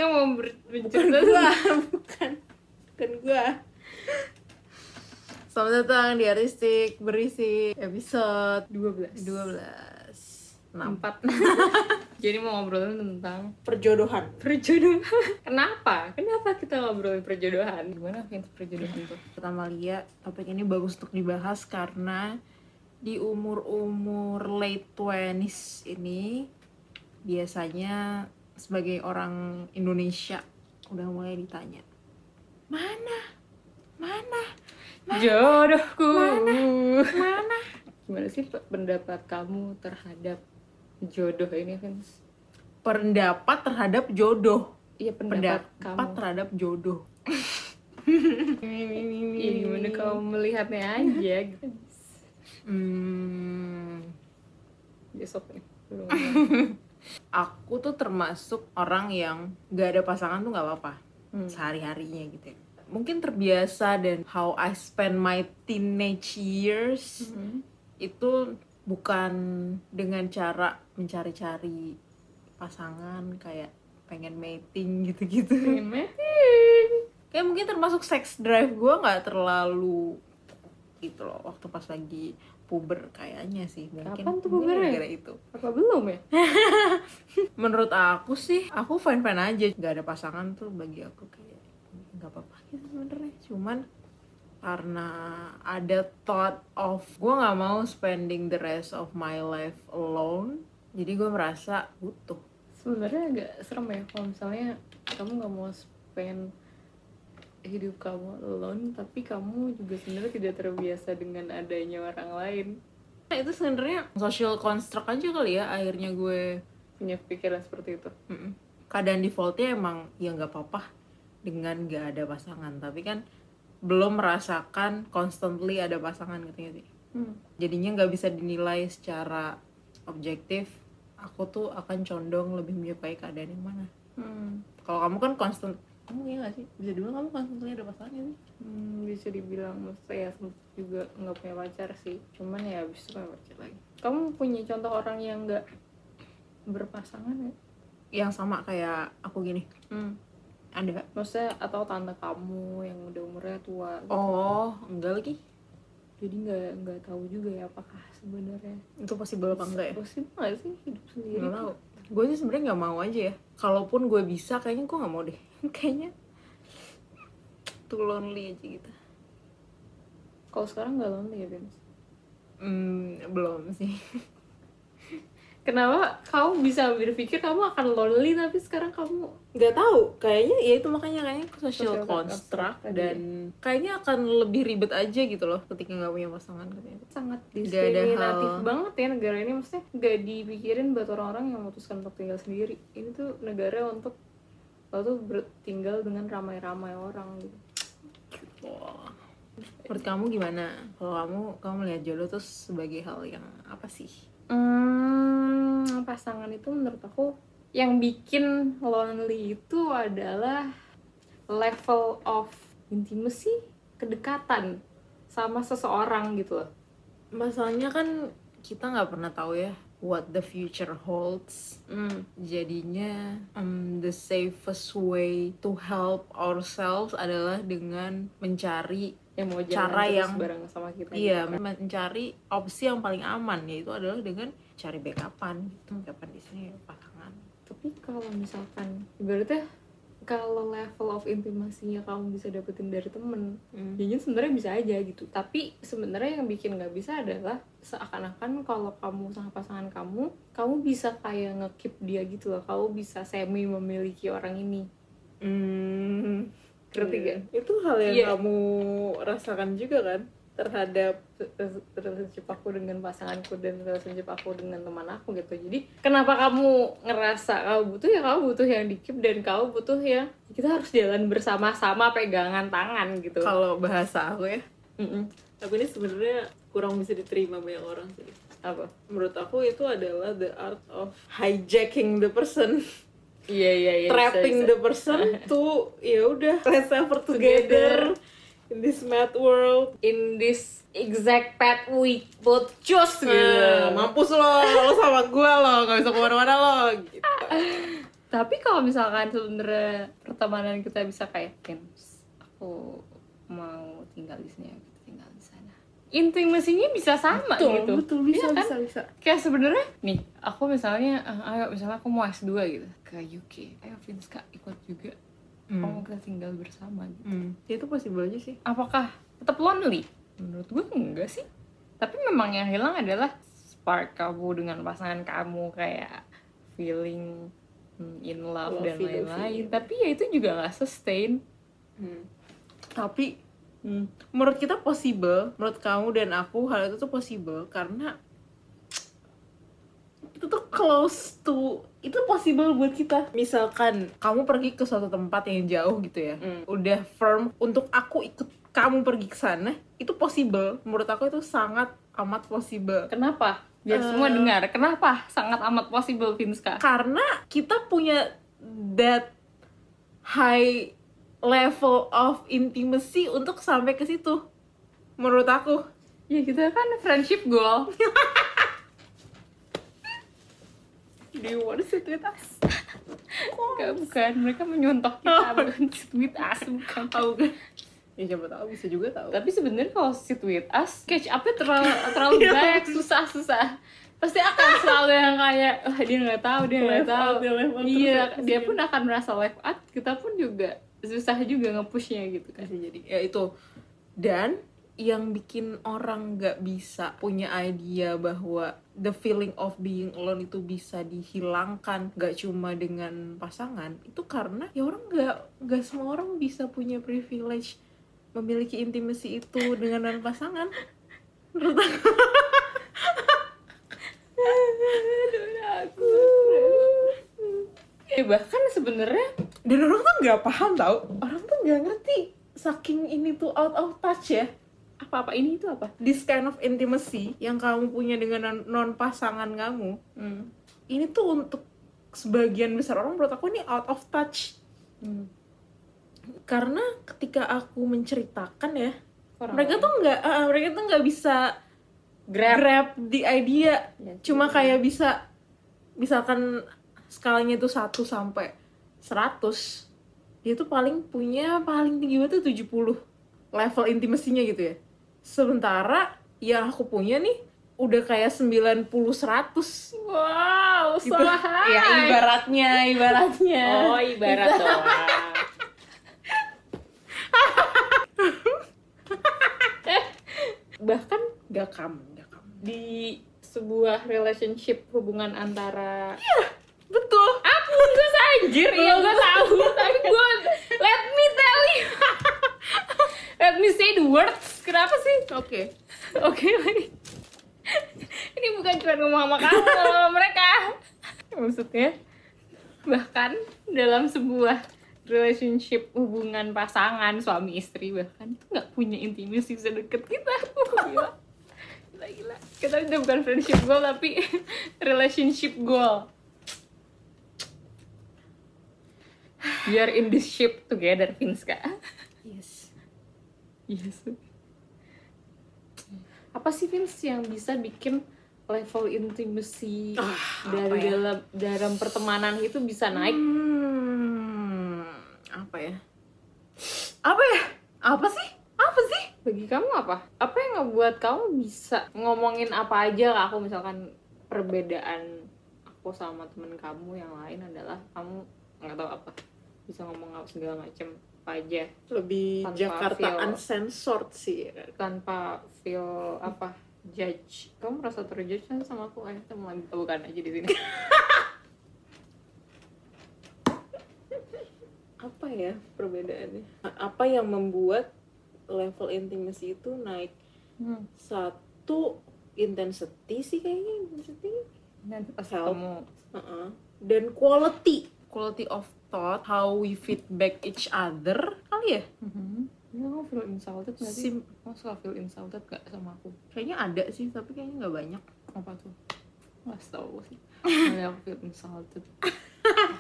Kita mau bercerita bukan gua. Selamat datang di Aristik berisi episode 12 4. Jadi mau ngobrolin tentang Perjodohan. Kenapa kita ngobrolin perjodohan? Gimana fans perjodohan tuh? Pertama lihat topik ini bagus untuk dibahas karena di umur-umur late 20s ini biasanya sebagai orang Indonesia udah mulai ditanya, mana jodohku. mana Gimana sih pendapat kamu terhadap jodoh ini, fans? pendapat terhadap jodoh. Iya, pendapat kamu terhadap jodoh. Iya, gimana kamu melihatnya aja gitu. Besok nih belum. Aku tuh termasuk orang yang gak ada pasangan tuh gak apa-apa sehari-harinya gitu ya. Mungkin terbiasa dan how I spend my teenage years itu bukan dengan cara mencari-cari pasangan kayak pengen mating gitu-gitu. Pengen mating. Kayak mungkin termasuk sex drive gue gak terlalu gitu loh waktu pas lagi puber kayaknya sih. Mungkin Kapan tuh pubernya? gara-gara itu. Apa belum ya? Menurut aku sih, aku fine-fine aja. Gak ada pasangan tuh bagi aku kayak gak apa-apa gitu sebenarnya. Cuman karena ada thought of gue gak mau spending the rest of my life alone, jadi gue merasa butuh. Sebenarnya agak serem ya kalau misalnya kamu gak mau spend hidup kamu alone, tapi kamu juga sebenarnya tidak terbiasa dengan adanya orang lain. Nah, itu sebenarnya social construct aja kali ya, akhirnya gue Punya pikiran seperti itu. keadaan defaultnya emang ya nggak apa-apa dengan nggak ada pasangan, tapi kan belum merasakan constantly ada pasangan gitu sih. Jadinya nggak bisa dinilai secara objektif. Aku tuh akan condong lebih menyukai keadaan yang mana. Kalau kamu kan constant, kamu ya nggak sih, bisa dibilang kamu constantly ada pasangan sih? Bisa dibilang, maksudnya ya juga nggak punya pacar sih, cuman ya abis itu punya pacar lagi. Kamu punya contoh orang yang nggak berpasangan ya? Yang sama kayak aku gini? Ada. Maksudnya atau tante kamu yang udah umurnya tua gitu. Oh, enggak lagi. Jadi nggak tahu juga ya apakah sebenarnya Itu possible apa enggak ya? possible nggak sih hidup sendiri? Nggak tahu. Gue sih sebenarnya nggak mau aja ya. Kalaupun gue bisa, kayaknya gue nggak mau deh. Kayaknya too lonely aja gitu. Kalau sekarang nggak lonely ya, Vince? Belum sih. Kenapa kamu bisa berpikir kamu akan lonely tapi sekarang kamu Nggak tahu. Kayaknya ya itu makanya kayaknya social Social construct construct dan kayaknya akan lebih ribet aja gitu loh ketika nggak punya pasangan katanya. sangat Nggak ada diskriminatif hal- banget ya negara ini, maksudnya nggak dipikirin buat orang-orang yang memutuskan untuk tinggal sendiri. Ini tuh negara untuk lo tuh tinggal dengan ramai-ramai orang gitu. Wah. Menurut kamu gimana? Kalau kamu melihat jodoh tuh sebagai hal yang apa sih? Pasangan itu menurut aku yang bikin lonely itu adalah level of intimacy, kedekatan sama seseorang gitu loh. Masalahnya kan kita nggak pernah tahu ya what the future holds. Jadinya the safest way to help ourselves adalah dengan mencari Yang mau jalan cara terus yang bareng sama kita iya, gitu kan. mencari opsi yang paling aman, yaitu adalah dengan cari backupan gitu. Backupan di sini ya pasangan. Tapi kalau misalkan ibaratnya kalau level of intimasinya kamu bisa dapetin dari temen, jadinya sebenarnya bisa aja gitu. Tapi sebenarnya yang bikin nggak bisa adalah seakan-akan kalau kamu sama pasangan kamu bisa kayak nge-keep dia gitu loh. Kamu bisa semi memiliki orang ini. Ngerti gak? Itu hal yang Iya. kamu rasakan juga kan terhadap Relationship aku dengan pasanganku dan relationship aku dengan teman aku gitu. Jadi kenapa kamu ngerasa kamu butuh yang di-keep, dan kamu butuh yang kita harus jalan bersama-sama pegangan tangan gitu. kalau bahasa aku ya. Tapi ini sebenarnya kurang bisa diterima banyak orang sih. Apa? Menurut aku itu adalah the art of hijacking the person. Iya. Trapping the person to ya udah let's suffer together in this mad world. in this exact path we both choose gitu. Mampus lo sama gue lo, gak bisa kemana-mana lo gitu. Tapi kalau misalkan sebenarnya pertemanan kita bisa kayak Vince, aku mau tinggal di sini, kita tinggal di sana, intimasinya bisa sama gitu. Betul, bisa, iya kan? bisa. Kayak sebenarnya nih, aku misalnya ayo misalnya aku mau S2 gitu ke UK, ayo Vince Kak ikut juga. Mau kita tinggal bersama gitu. Ya itu possible aja sih. Apakah tetap lonely? Menurut gue enggak sih. Tapi memang yang hilang adalah spark kamu dengan pasangan kamu, kayak feeling in love dan lain-lain. Tapi ya itu juga nggak sustain. Tapi menurut kita possible, menurut kamu dan aku hal itu tuh possible karena itu tuh close to, itu possible buat kita. Misalkan kamu pergi ke suatu tempat yang jauh gitu ya, udah firm untuk aku ikut kamu pergi ke sana, itu possible. Menurut aku itu sangat amat possible. Kenapa? Biar semua dengar. Kenapa sangat amat possible, Vinska? Karena kita punya that high level of intimacy untuk sampai ke situ. Menurut aku. Ya kita kan friendship goal. Do you want to sit with us? Bukan, mereka menyontok kita, bukan sit with us, bukan. Ya siapa tahu, bisa juga tahu. Tapi sebenarnya kalau sit with us, catch up-nya terlalu banyak, susah. Pasti akan selalu yang kayak, dia nggak tahu. Iya, dia pun akan merasa left out, kita pun juga susah juga nge-pushnya gitu kan. Jadi ya itu. Dan yang bikin orang nggak bisa punya idea bahwa the feeling of being alone itu bisa dihilangkan nggak cuma dengan pasangan, itu karena ya orang nggak semua orang bisa punya privilege memiliki intimacy itu dengan pasangan. Menurut aku. Bahkan sebenarnya dan orang tuh nggak paham tau, orang tuh nggak ngerti saking ini tuh out of touch ya. Apa ini itu apa? This kind of intimacy yang kamu punya dengan non pasangan kamu, ini tuh untuk sebagian besar orang menurut aku ini out of touch. Karena ketika aku menceritakan ya, mereka tuh nggak bisa grab the idea. Ya, cuma kayak bisa, misalkan skalanya itu 1 sampai 100, dia tuh paling tinggi banget tuh 70 level intimasinya gitu ya. Sementara yang aku punya nih udah kayak 90-100. Wow, so gitu. high. Ya ibaratnya. Oh, ibarat doang. Bahkan gak kam di sebuah relationship, hubungan antara, iya betul, aku terus anjir. Iya gue tahu, tapi gue let me tell you, let me say the words. Kenapa sih? Oke. Ini bukan cuma ngomong sama kamu, sama mereka. Maksudnya bahkan dalam sebuah relationship, hubungan pasangan suami istri, bahkan tuh nggak punya intimacy sedekat kita. Gila. Kita udah bukan friendship goal tapi relationship goal. We are in this ship together, Vinska. Yes. Apa sih, Vince, yang bisa bikin level intimacy dari dalam pertemanan itu bisa naik? Apa sih? Bagi kamu apa? Apa yang ngebuat kamu bisa ngomongin apa aja ke aku? Misalkan perbedaan aku sama temen kamu yang lain adalah kamu nggak tahu apa, bisa ngomong segala macam apa aja. Lebih Jakarta uncensored sih, tanpa feel judge. Kamu merasa terjudge kan sama aku? Kita mulai bukan aja di sini. Apa ya perbedaannya? Apa yang membuat level intimacy itu naik? Satu, intensity sih kayaknya, pas ketemu. Dan quality of thought, how we feedback each other kali ya. Kamu feel insulted gak sih? Kamu suka feel insulted gak sama aku? Kayaknya ada sih, tapi kayaknya gak banyak. Apa tuh? Gak tau sih. Ada aku feel insulted.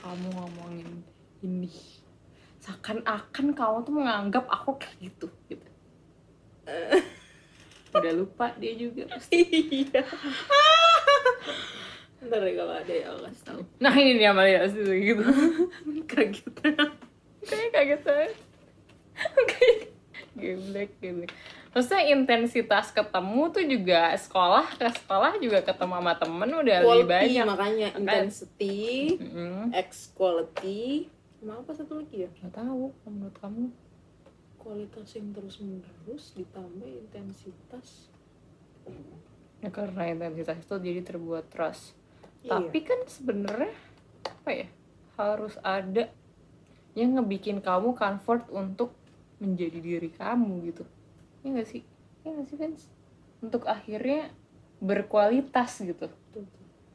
Kamu ngomongin ini, seakan-akan kamu tuh menganggap aku kayak gitu. Udah lupa dia juga pasti. Iya. ntar deh kalau ada ya aku kasih tahu. Nah ini nih Amalia gitu. Kaget. Kayak kaget banget. Oke. Geblek. Maksudnya intensitas ketemu tuh juga sekolah ke sekolah juga ketemu sama temen udah Quality, lebih banyak. makanya intensity, Mm-mm. X quality, sama apa satu lagi ya? Gak tahu menurut kamu. Kualitas yang terus menerus ditambah intensitas. Ya karena intensitas itu jadi terbuat trust. Iya. Tapi kan sebenarnya apa ya, harus ada yang ngebikin kamu comfort untuk menjadi diri kamu gitu. Ya nggak sih? Ya nggak sih Vince? Untuk akhirnya berkualitas gitu.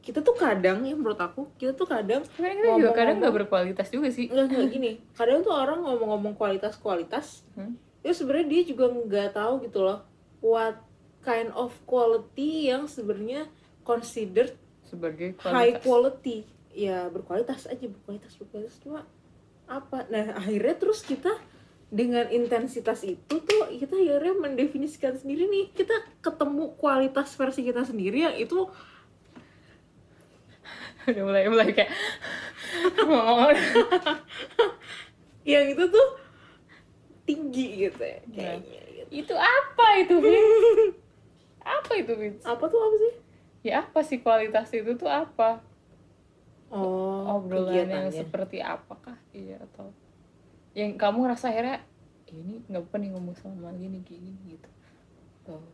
Kita tuh kadang ya menurut aku, kita tuh kadang Karena kita juga kadang nggak berkualitas juga sih. Enggak gini. Kadang tuh orang ngomong-ngomong kualitas, itu sebenarnya dia juga nggak tahu gitu loh what kind of quality yang sebenarnya considered Sebagai high kualitas. quality. Ya berkualitas aja, berkualitas cuma apa? Nah akhirnya terus kita dengan intensitas itu tuh kita akhirnya mendefinisikan sendiri nih, kita ketemu kualitas versi kita sendiri yang itu Udah mulai kayak ngomong. yang itu tuh tinggi gitu ya kayaknya gitu. Itu apa itu Vince? Apa itu Vince? Apa tuh apa sih? Ya apa sih kualitas itu tuh apa? Oh, Obrolan yang kegiatannya. seperti apakah? Iya atau yang kamu ngerasa akhirnya ini nggak apa nih ngomong sama dia nih kayak gini gitu. Tuh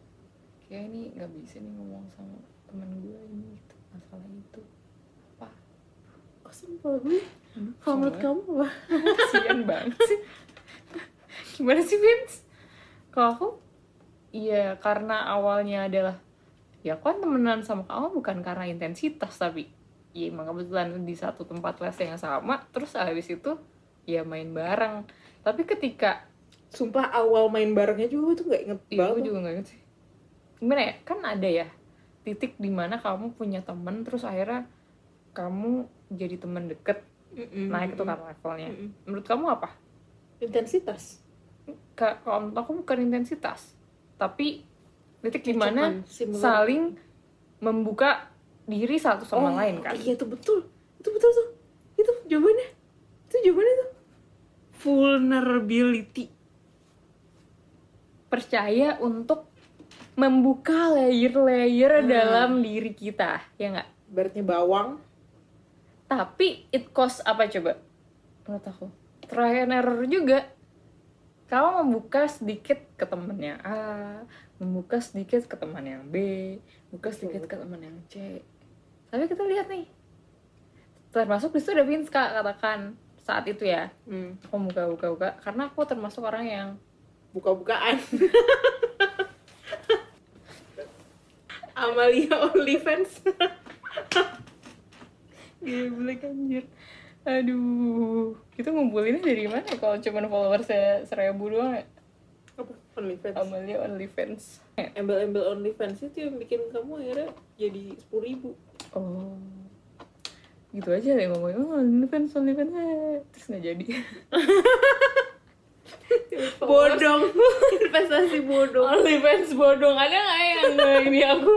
kayak ini nggak bisa nih ngomong sama teman gue ini gitu, masalah itu apa? Oh, simpel gue. Kalau menurut kamu apa? Kasian banget sih. Gimana sih Vince? Kalau aku iya karena awalnya adalah ya aku kan temenan sama kamu bukan karena intensitas, tapi ya emang kebetulan di satu tempat les yang sama, terus habis itu ya main bareng. Tapi ketika Sumpah awal main barengnya juga tuh nggak inget banget. gue juga nggak inget sih gimana ya, kan ada ya titik dimana kamu punya temen terus akhirnya kamu jadi temen deket, naik tuh kan levelnya. Menurut kamu apa? Intensitas. Kalau menurut aku bukan intensitas, tapi titik dimana Similar. saling membuka diri satu sama lain kan. Iya tuh betul tuh. Itu jawabannya tuh vulnerability. Percaya untuk membuka layer-layer dalam diri kita, ya nggak? Baratnya bawang. Tapi it cost apa coba? Menurut aku try and error juga. Kamu membuka sedikit ke temen yang A, membuka sedikit ke teman yang B, membuka sedikit ke teman yang C. Tapi kita lihat nih, termasuk disitu ada Vince katakan saat itu ya. Aku buka karena aku termasuk orang yang Buka-bukaan. Amalia OnlyFans. Geblek anjir. Aduh, kita ngumpulinnya dari mana kalau cuma followersnya 1000 doang ya? Apa? OnlyFans. Amalia OnlyFans. Embel-embel OnlyFans itu yang bikin kamu akhirnya jadi 10.000. Oh, gitu aja deh ngomongnya. Oh, OnlyFans terus nggak jadi. Bodong. Investasi bodong. OnlyFans bodong, ada nggak yang ini aku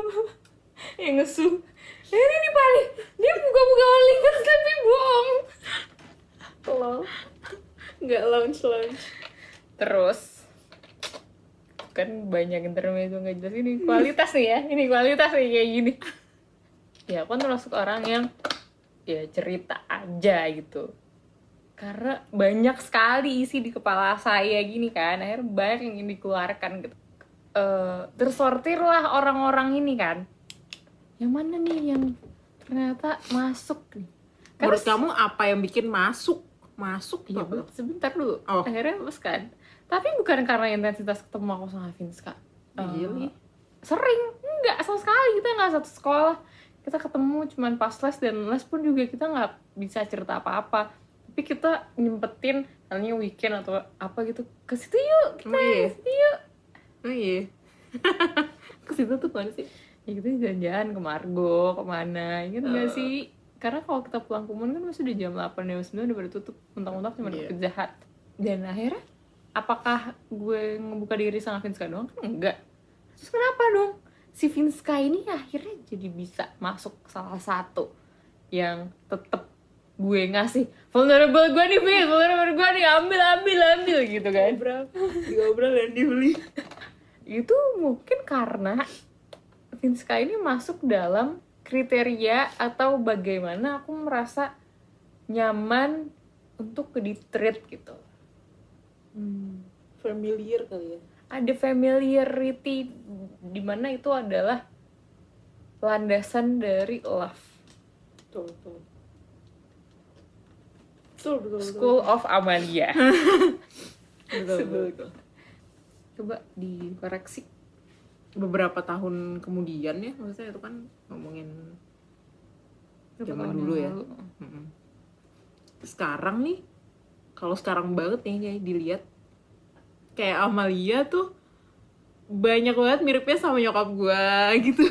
yang ngesu? Ini paling dia buka OnlyFans tapi bohong. Lol. Nggak launch. Terus kan banyak intermezzo nggak jelas ini kualitas nih ya, ini kualitas nih kayak gini. Ya aku kan termasuk orang yang ya cerita aja gitu. Karena banyak sekali isi di kepala saya gini kan, akhirnya banyak yang ingin dikeluarkan gitu. Tersortir lah orang-orang ini kan. Yang mana nih yang ternyata masuk nih? Menurut kamu apa yang bikin masuk? Masuk Iya, apa? sebentar dulu. Oh. Akhirnya mas kan. Tapi bukan karena intensitas ketemu aku sama Vince kak. Really? Sering, enggak sama sekali, kita nggak satu sekolah. Kita ketemu cuman pas les, dan les pun juga kita nggak bisa cerita apa-apa. Tapi kita nyempetin halnya weekend atau apa gitu, ke situ yuk, kita ke situ yuk. Oh iya. Ke situ tuh mana sih? Ya kita jalan-jalan ke Margo, kemana, inget nggak sih? Karena kalau kita pulang Kumon kan masih udah jam 8, jam 9 udah pada tutup, mentang-mentang cuma deket jahat. Dan akhirnya, apakah gue ngebuka diri sama Vinska doang? Kan enggak. Terus kenapa dong? si Vinska ini akhirnya jadi bisa masuk salah satu yang tetep gue ngasih vulnerable gue nih, Vin, vulnerable gue nih, ambil gitu kan. Diobral dan dibeli. Itu mungkin karena Vinska ini masuk dalam kriteria atau bagaimana aku merasa nyaman untuk di-treat gitu. Familiar kali ya. Ada familiarity di mana itu adalah landasan dari love. Betul. School of Amalia. Betul. Coba dikoreksi. Beberapa tahun kemudian ya, maksudnya itu kan ngomongin zaman dulu ya. Sekarang nih, kalau sekarang banget nih kayak dilihat, kayak Amalia tuh banyak banget miripnya sama nyokap gue gitu.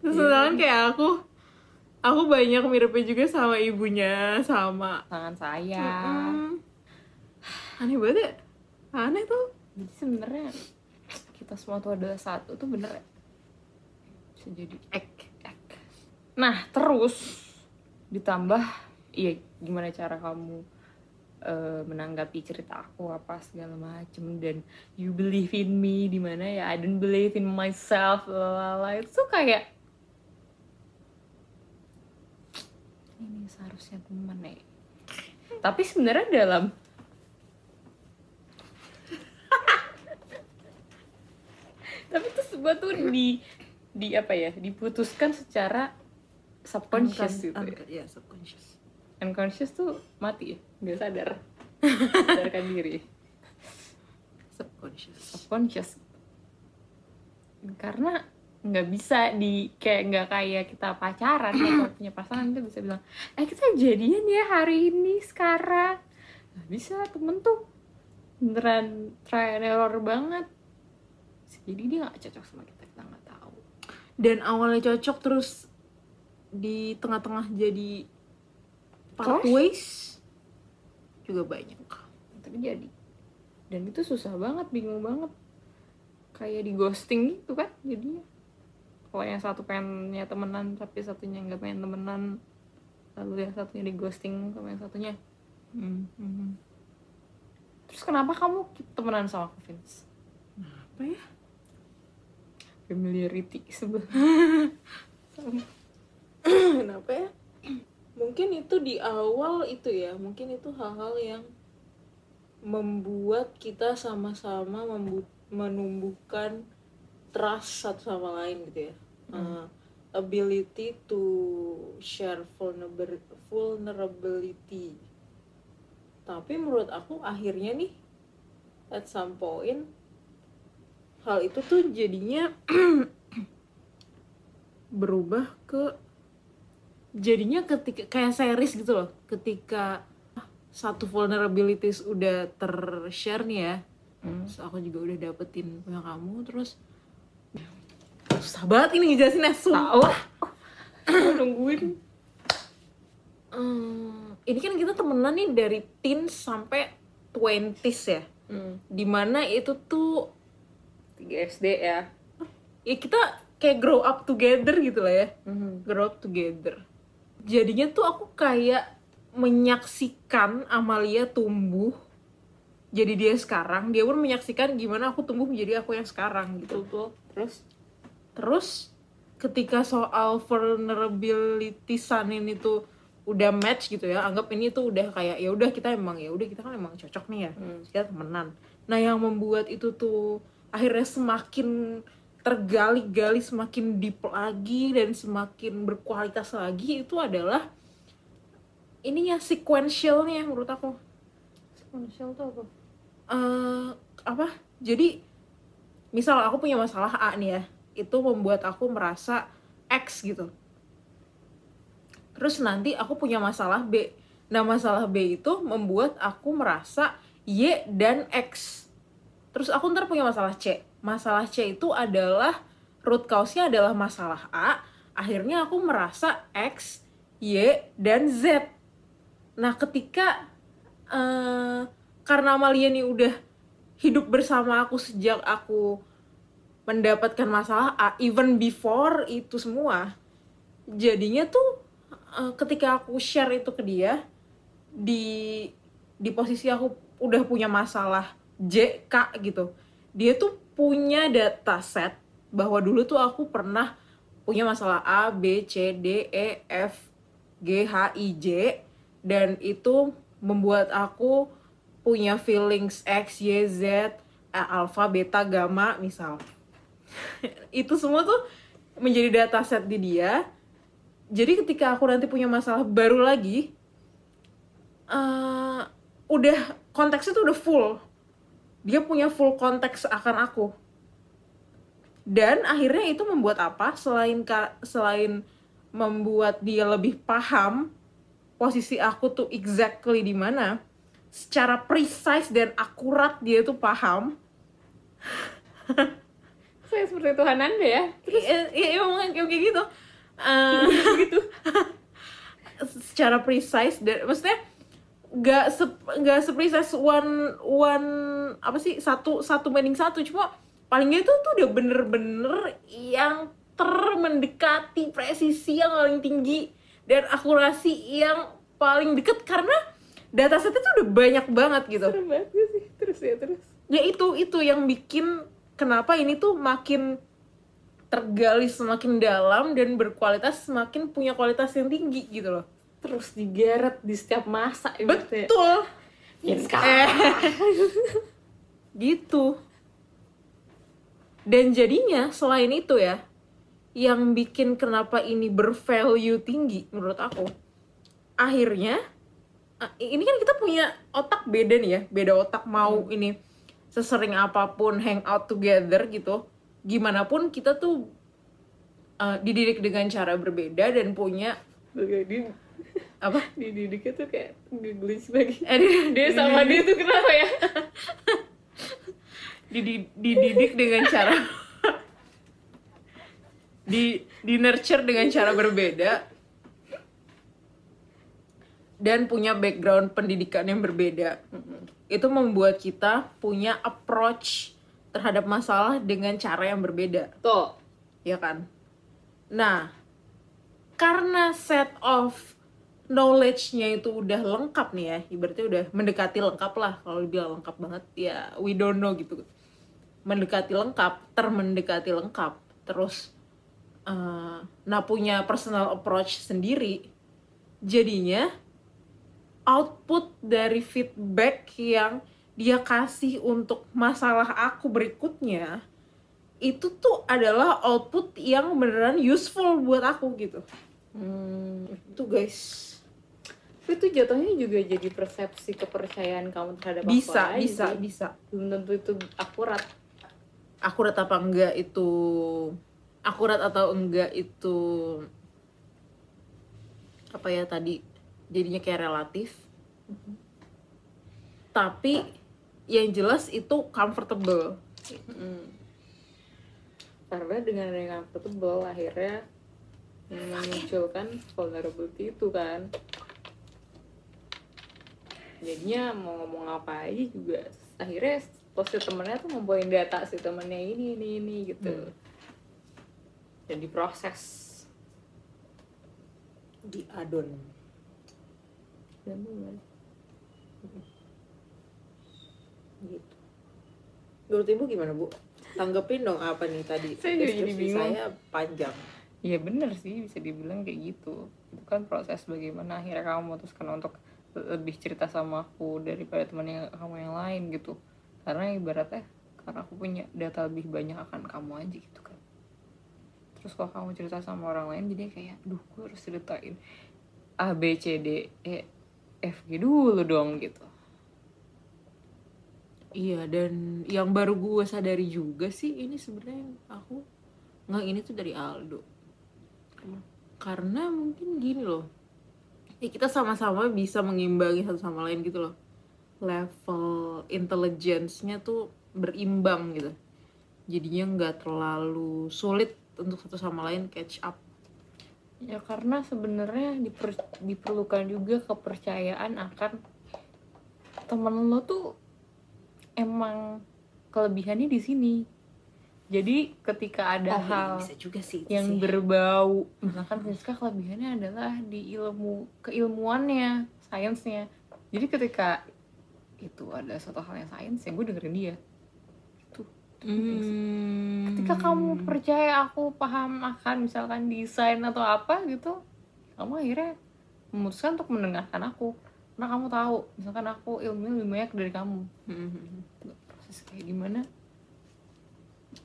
Terus sedangkan kayak aku banyak miripnya juga sama ibunya, sama tangan saya. Aneh banget ya? Aneh tuh. Jadi sebenarnya kita semua tuh adalah satu tuh bener ya? Bisa jadi ek. Nah terus ditambah, iya gimana cara kamu menanggapi cerita aku apa segala macem, dan you believe in me, dimana ya I don't believe in myself, lalala. Itu tuh kayak ini seharusnya teman ya. Tapi sebenarnya dalam tapi itu sebuah tuh di apa ya, diputuskan secara subconscious gitu ya. Subconscious. Unconscious tuh mati ya, nggak sadar. Sadarkan diri. Subconscious. Karena nggak bisa nggak kayak kita pacaran, kayak punya pasangan kita bisa bilang, kita jadian ya hari ini sekarang. Nggak bisa, temen tuh beneran try and error banget. Jadi dia nggak cocok sama kita nggak tahu. Dan awalnya cocok terus di tengah-tengah jadi pathways juga banyak terjadi, dan itu susah banget, bingung banget, kayak di ghosting gitu kan jadinya. Kalau yang satu pengennya temenan tapi satunya nggak pengen temenan, lalu yang satunya di ghosting sama yang satunya. Terus kenapa kamu temenan sama aku, Vince? Apa ya? Familiarity sebenarnya. Kenapa ya? Mungkin itu di awal itu ya, mungkin itu hal-hal yang membuat kita sama-sama menumbuhkan trust satu sama lain gitu ya. Ability to share vulnerability. Tapi menurut aku akhirnya nih, at some point hal itu tuh jadinya berubah ke jadinya ketika kayak series gitu loh, ketika satu vulnerabilities udah ter-share nih ya, terus aku juga udah dapetin punya kamu, terus susah banget ini ngejelasinnya, sumpah. Nungguin. Ini kan kita temenan nih dari teens sampai 20s ya, dimana itu tuh 3 SD ya. Ya kita kayak grow up together gitu lah ya, grow up together. Jadinya tuh aku kayak menyaksikan Amalia tumbuh jadi dia sekarang, dia pun menyaksikan gimana aku tumbuh menjadi aku yang sekarang gitu. Terus ketika soal vulnerability Sanin itu udah match gitu ya, anggap ini tuh udah kayak ya udah kita kan emang cocok nih ya, kita temenan. Nah yang membuat itu tuh akhirnya semakin tergali-gali, semakin deep lagi dan semakin berkualitas lagi, itu adalah ininya sequentialnya menurut aku. Sequential tuh apa? Jadi misal aku punya masalah A nih ya, itu membuat aku merasa X gitu. Terus nanti aku punya masalah B. Nah masalah B itu membuat aku merasa Y dan X. Terus aku ntar punya masalah C. Masalah C itu adalah root cause-nya adalah masalah A. Akhirnya aku merasa X, Y, dan Z. Nah ketika karena Amalia nih udah hidup bersama aku sejak aku mendapatkan masalah A, even before itu semua. Jadinya tuh ketika aku share itu ke dia, di posisi aku udah punya masalah J, K gitu, dia tuh punya data set bahwa dulu tuh aku pernah punya masalah A, B, C, D, E, F, G, H, I, J, dan itu membuat aku punya feelings X, Y, Z, alpha, beta, gamma misal. Itu semua tuh menjadi data set di dia. Jadi ketika aku nanti punya masalah baru lagi, udah konteksnya tuh udah full. Dia punya full konteks akan aku. Dan akhirnya itu membuat apa? Selain membuat dia lebih paham posisi aku tuh exactly di mana, secara precise dan akurat dia tuh paham. Saya seperti Tuhan Anda ya. Terus emang kayak gitu. Gitu. Secara precise dan maksudnya nggak seprecise one apa sih satu banding satu, cuma palingnya itu tuh udah bener-bener yang mendekati presisi yang paling tinggi dan akurasi yang paling deket karena datasetnya tuh udah banyak banget gitu. Serem banget sih. Terus. Ya itu yang bikin kenapa ini tuh makin tergali semakin dalam dan berkualitas, semakin punya kualitas yang tinggi gitu loh. Terus digeret di setiap masa ya. Betul. Gitu. Dan jadinya selain itu ya, yang bikin kenapa ini bervalue tinggi menurut aku, akhirnya ini kan kita punya otak beda nih ya, beda otak mau ini sesering apapun hang out together gitu, gimana pun kita tuh dididik dengan cara berbeda dan punya apa? Dididiknya tuh kayak nge-glitch lagi. Dia sama dia tuh kenapa ya? Dididik dengan cara di nurture dengan cara berbeda dan punya background pendidikan yang berbeda. Itu membuat kita punya approach terhadap masalah dengan cara yang berbeda. Tuh, ya kan? Nah, karena set of knowledge-nya itu udah lengkap nih ya, ibaratnya udah mendekati lengkap lah. Kalau dibilang lengkap banget ya we don't know gitu. Mendekati lengkap, termendekati lengkap. Terus nah punya personal approach sendiri. Jadinya output dari feedback yang dia kasih untuk masalah aku berikutnya itu tuh adalah output yang beneran useful buat aku gitu. Itu guys. itu jatuhnya juga jadi persepsi kepercayaan kamu terhadap aku aja. Bisa. Belum tentu itu akurat. Akurat apa enggak itu, akurat atau enggak itu apa ya tadi, jadinya kayak relatif. Tapi yang jelas itu comfortable. Karena dengan yang comfortable akhirnya memunculkan vulnerability itu kan. Jadinya mau ngomong apa aja juga akhirnya si temennya tuh ngumpulin data si temennya ini gitu. Dan diproses, diadon. Gitu. Menurut Ibu gimana, Bu? Tanggepin dong apa nih tadi? Saya juga jadi bingung. Saya panjang. Iya bener sih, bisa dibilang kayak gitu. Itu kan proses bagaimana akhirnya kamu memutuskan untuk lebih cerita sama aku daripada teman kamu yang lain gitu. Karena ibaratnya karena aku punya data lebih banyak akan kamu aja gitu kan. Terus kalau kamu cerita sama orang lain jadi kayak duh gue harus ceritain A, B, C, D, E, F, G dulu dong gitu. Iya, dan yang baru gue sadari juga sih ini sebenarnya aku nggak ini tuh dari Aldo. Karena mungkin gini loh, ya kita sama-sama bisa mengimbangi satu sama lain gitu loh. Level intelligence-nya tuh berimbang gitu. Jadinya nggak terlalu sulit untuk satu sama lain catch up. Ya karena sebenarnya diperlukan juga kepercayaan akan temen lo tuh emang kelebihannya di sini. Jadi ketika ada hal bisa juga sih, yang berbau, misalkan Friska kelebihannya adalah di keilmuannya, sainsnya. Jadi ketika itu ada suatu hal yang sains, ya gue dengerin dia. Itu. Ketika kamu percaya aku paham akan misalkan desain atau apa gitu, kamu akhirnya memutuskan untuk mendengarkan aku. Karena kamu tahu, misalkan aku ilmunya lebih banyak dari kamu. Proses kayak gimana?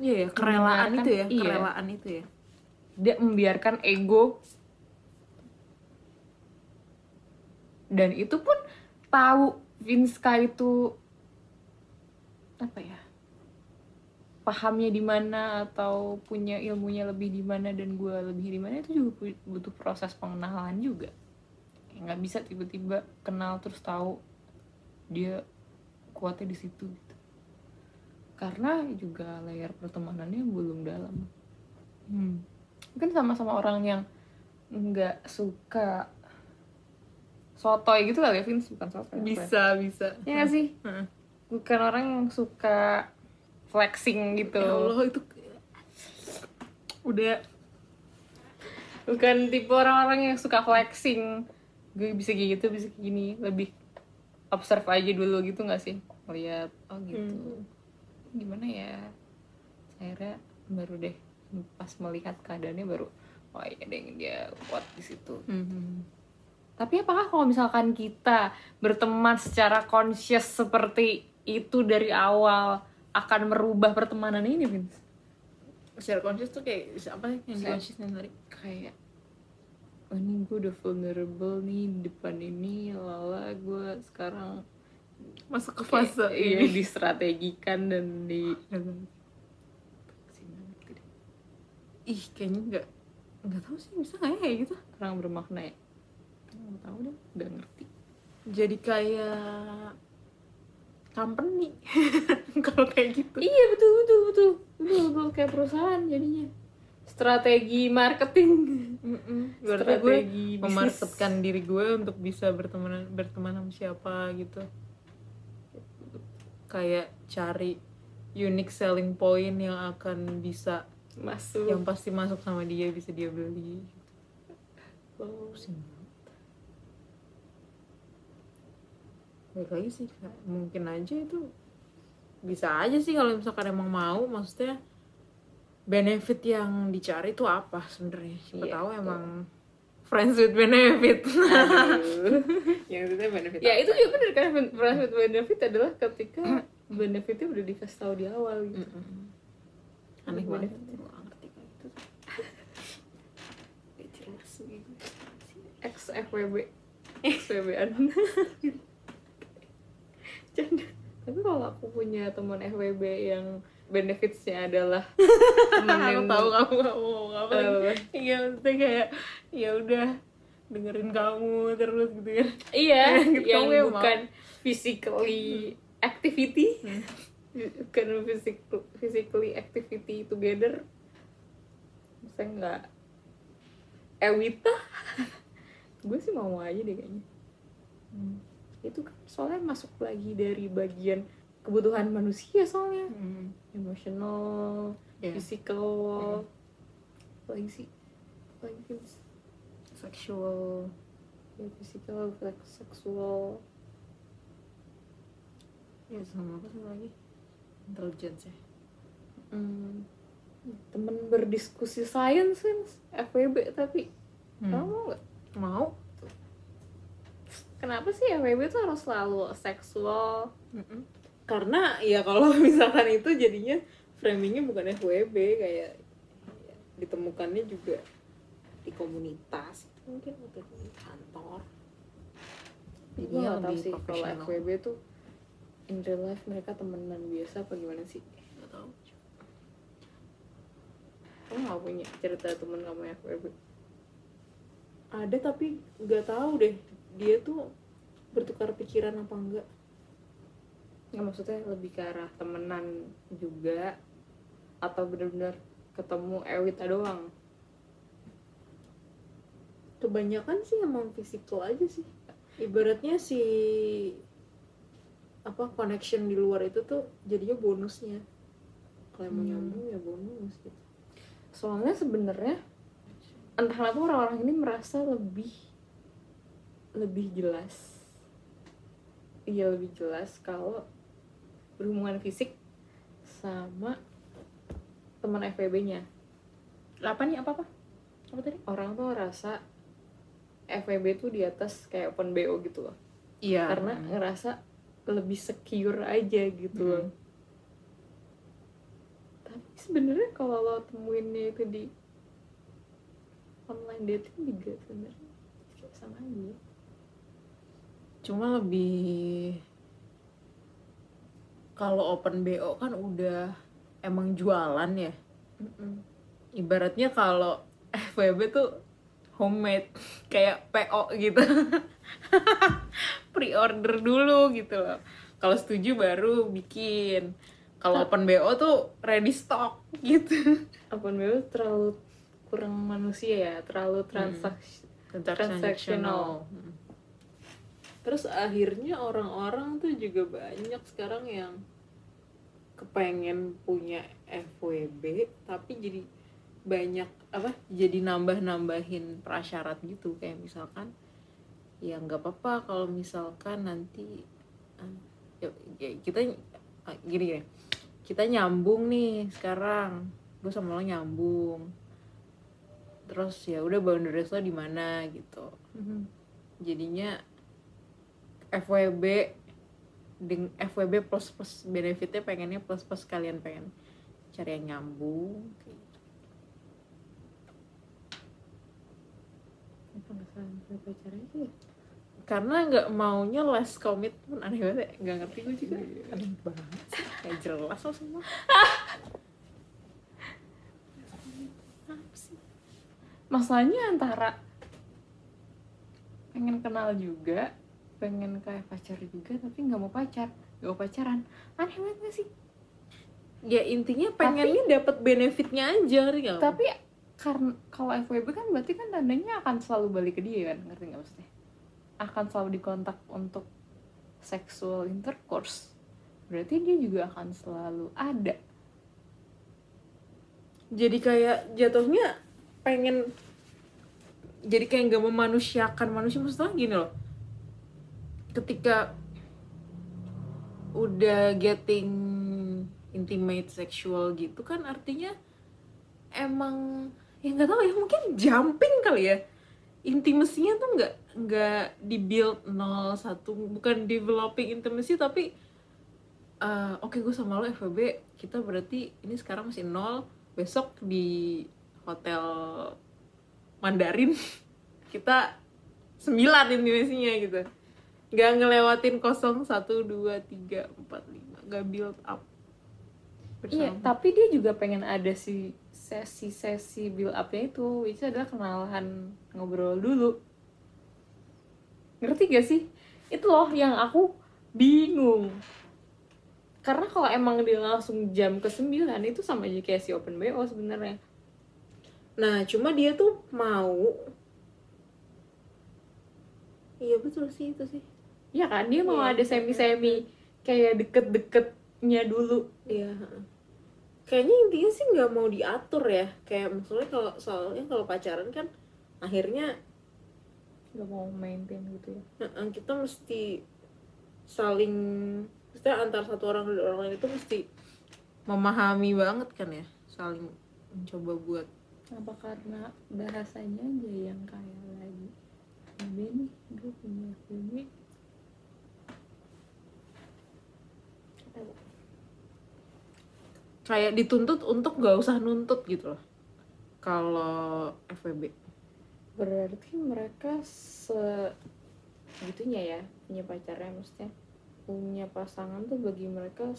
Iya ya, kerelaan itu ya, kerelaan itu ya. Dia membiarkan ego, dan itu pun tahu Vinska itu apa ya, pahamnya di mana atau punya ilmunya lebih di mana dan gue lebih di mana, itu juga butuh proses pengenalan juga. Nggak bisa tiba-tiba kenal terus tahu dia kuatnya di situ gitu. Karena juga layar pertemanannya belum dalam. Mungkin sama-sama orang yang nggak suka sotoy gitu kali ya, Vince, bukan sotoy. Bisa. Ya nggak sih? Bukan orang yang suka flexing gitu. Ya Allah, itu udah bukan tipe orang-orang yang suka flexing. Gue bisa kayak gitu, bisa kayak gini. Lebih observe aja dulu gitu nggak sih? Lihat, oh gitu. Gimana ya? Akhirnya baru deh pas melihat keadaannya baru, oh iya deh dia kuat di situ. Tapi apakah kalau misalkan kita berteman secara conscious seperti itu dari awal akan merubah pertemanan ini, Vince? Secara conscious tuh kayak apa yang di consciousnya tadi? Kayak, oh ini gue udah vulnerable nih di depan ini, lala gue sekarang masuk ke fase ini distrategikan dan di kayaknya nggak tahu sih, bisa nggak ya kayak gitu, kurang bermakna ya, nggak tahu deh, nggak ngerti. Jadi kayak company kalau kayak gitu. Iya betul kayak perusahaan jadinya, strategi marketing. Berarti gue memarketkan diri gue untuk bisa berteman sama siapa gitu, kayak cari unique selling point yang akan bisa masuk, yang pasti masuk sama dia, bisa dia beli. Baik lagi sih, mungkin aja itu bisa aja sih kalau misalkan emang mau, maksudnya benefit yang dicari itu apa sebenarnya, siapa tahu emang friends with benefit. Yang itu benefit ya apa? Itu juga benar kan, friends with benefit adalah ketika benefitnya udah dikasih tahu di awal gitu. Aneh banget, gue gak ngerti kayak gitu. Gak jelas gitu. FWB-an. Tapi kalau aku punya teman FWB yang benefitsnya adalah temenin, tahu kamu mau apa? Iya, maksudnya kayak ya udah dengerin kamu terus gitu kan. Iya, yang bukan physically activity. Bukan physically activity together. Saya nggak Ewita. Gue sih mau aja deh kayaknya. Itu kan soalnya masuk lagi dari bagian kebutuhan manusia soalnya. Emotional, physical, lagi sih, lagi sexual, ya physical, sexual, ya sama apa sih lagi, intelligence ya. Temen berdiskusi sains kan, FWB, tapi kamu mau nggak? Mau. Kenapa sih FWB tuh harus selalu seksual? Karena ya kalau misalkan itu jadinya framingnya bukan FWB, kayak ya, ditemukannya juga di komunitas mungkin, atau di kantor. Jadi ya lebih sih kalau FWB tuh in real life mereka temenan biasa apa gimana sih? Nggak tahu. Kamu nggak punya cerita temen kamu FWB? Ada, tapi nggak tahu deh dia tuh bertukar pikiran apa enggak. Nggak, maksudnya lebih ke arah temenan juga atau benar-benar ketemu Ewita doang? Kebanyakan sih emang fisikal aja sih. Ibaratnya si connection di luar itu tuh jadinya bonusnya. Kalau mau nyambung ya bonus gitu. Soalnya sebenarnya entah kenapa orang-orang ini merasa lebih jelas. Iya, lebih jelas kalau berhubungan fisik sama teman FWB-nya. Apa nih, apa tadi? Orang tuh ngerasa FWB tuh di atas kayak open BO gitu loh. Iya. Karena ngerasa lebih secure aja gitu loh. Tapi sebenarnya kalau lo temuinnya itu di online dating juga sebenarnya sama aja. Cuma lebih, kalau open BO kan udah emang jualan ya. Ibaratnya kalau FWB tuh homemade, kayak PO gitu. Pre-order dulu gitu loh. Kalau setuju baru bikin. Kalau open BO tuh ready stock gitu. Open BO terlalu kurang manusia ya, terlalu transaksional. Terus akhirnya orang-orang tuh juga banyak sekarang yang kepengen punya FWB tapi jadi banyak jadi nambah-nambahin prasyarat gitu, kayak misalkan ya nggak apa-apa kalau misalkan nanti kita gini kita nyambung nih sekarang, gue sama lo nyambung, terus ya udah boundaries lo di mana gitu. Jadinya FWB plus benefitnya pengennya plus kalian pengen cari yang nyambung kayak gitu. Penasaran pacar aja ya? Karena nggak maunya less commitment, aneh banget ya, nggak ngerti gue juga. Aneh banget sih, kayak jelas lo semua. Masalahnya antara pengen kenal juga, pengen kayak pacar juga, tapi nggak mau pacaran. Aneh banget gak sih? Ya intinya pengennya dapat benefitnya aja, ngerti gak? Tapi karena kalau FWB kan berarti kan tandanya akan selalu balik ke dia kan, ngerti nggak maksudnya? Akan selalu dikontak untuk sexual intercourse, berarti dia juga akan selalu ada. Jadi kayak jatuhnya pengen, jadi kayak nggak memanusiakan manusia. Maksudnya gini loh, ketika udah getting intimate sexual gitu kan artinya emang ya nggak tahu ya, mungkin jumping kali ya, intimasinya tuh nggak dibuild 0-1, bukan developing intimacy, tapi oke, gue sama lo FWB, kita berarti ini sekarang masih 0, besok di hotel Mandarin kita 9 intimasinya gitu, nggak ngelewatin 0, 1, 2, 3, 4, 5, nggak build up bersama. Iya, tapi dia juga pengen ada si sesi build up-nya itu adalah kenalan, ngobrol dulu. Ngerti gak sih? Itu loh yang aku bingung. Karena kalau emang dia langsung jam ke-9 itu sama aja kayak si open BO sebenarnya. Nah, cuma dia tuh mau. Iya betul sih, itu sih. Iya kan, dia mau ada semi-semi kayak deket-deketnya dulu. Iya. Kayaknya intinya sih nggak mau diatur ya. Kayak maksudnya soalnya kalau pacaran kan akhirnya nggak mau maintain gitu ya. Kita mesti saling, maksudnya antara satu orang dan orang lain itu mesti memahami banget kan ya, saling mencoba buat. Apa karena bahasanya aja yang kayak lagi ini gue punya ini kayak dituntut untuk nggak usah nuntut gitu loh kalau FWB. Berarti mereka segitunya ya punya pacarnya, maksudnya punya pasangan tuh bagi mereka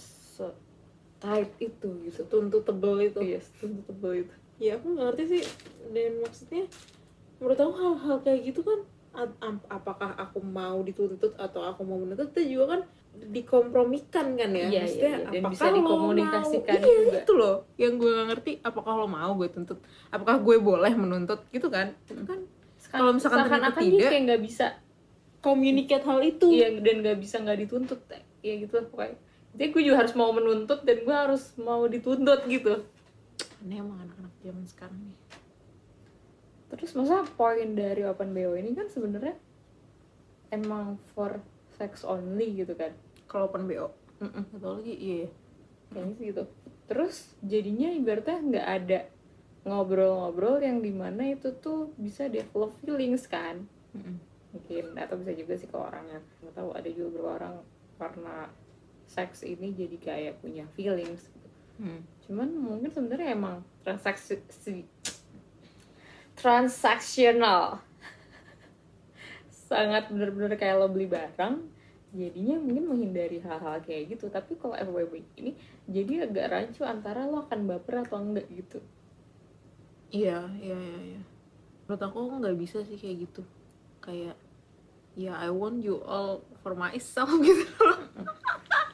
tight itu gitu, tuntutable itu. Yes, tuntutable itu. Ya aku nggak ngerti sih, dan maksudnya menurut aku hal-hal kayak gitu kan, apakah aku mau dituntut atau aku mau menuntut itu juga kan dikompromikan kan ya. Iya, maksudnya iya. Dan apakah bisa dikomunikasikan mau, iya, juga. itu loh yang gue gak ngerti, apakah lo mau gue tuntut, apakah gue boleh menuntut gitu kan. Itu kan kalau misalkan ternyata dia tidak, kayak nggak bisa communicate hal itu. iya, dan nggak bisa nggak dituntut ya gitu lah pokoknya. Jadi gue juga harus mau menuntut dan gue harus mau dituntut gitu. Aneh emang anak-anak zaman sekarang nih. Terus masa poin dari open BO ini kan sebenarnya emang for sex only gitu kan. Kalau open BO atau lagi iya kayaknya sih gitu. Terus jadinya ibaratnya nggak ada ngobrol-ngobrol yang dimana itu tuh bisa develop feelings kan. Mungkin atau bisa juga sih ke orangnya nggak tahu, ada juga beberapa orang karena seks ini jadi kayak punya feelings gitu. Cuman mungkin sebenarnya emang transaksional sangat bener-bener kayak lo beli barang, jadinya mungkin menghindari hal-hal kayak gitu. Tapi kalau FWB ini jadi agak rancu antara lo akan baper atau enggak gitu. Iya. Menurut aku nggak bisa sih kayak gitu. Kayak ya I want you all for myself gitu.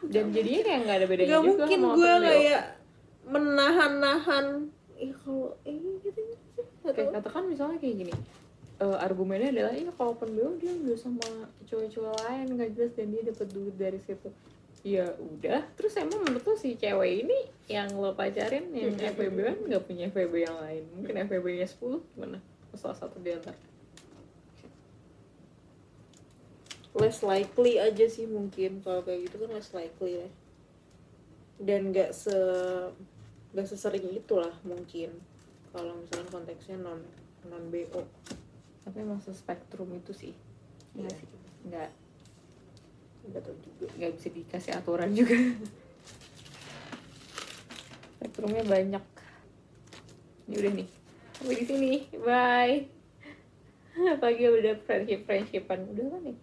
Dan jadinya kayak nggak ada bedanya gak juga. Mungkin gue kayak menahan-nahan. Kalau gitu. Kayak katakan misalnya kayak gini. Argumennya adalah kalau open BO dia udah sama cowok-cowok lain nggak jelas dan dia dapat duit dari situ. Ya udah, terus emang menurut lo si cewek ini yang lo pacarin yang FWB kan nggak punya FWB yang lain, mungkin FWB-nya 10 gimana? Salah satu di antara. Less likely aja sih mungkin kalau kayak gitu kan less likely ya. Dan nggak sesering itulah mungkin kalau misalnya konteksnya non BO. Tapi emang spektrum itu sih. Nggak sih, nggak tahu juga, nggak bisa dikasih aturan juga. Spektrumnya banyak. Ini udah nih, sampai di sini, bye. Pagi udah friendshipan udah kan nih.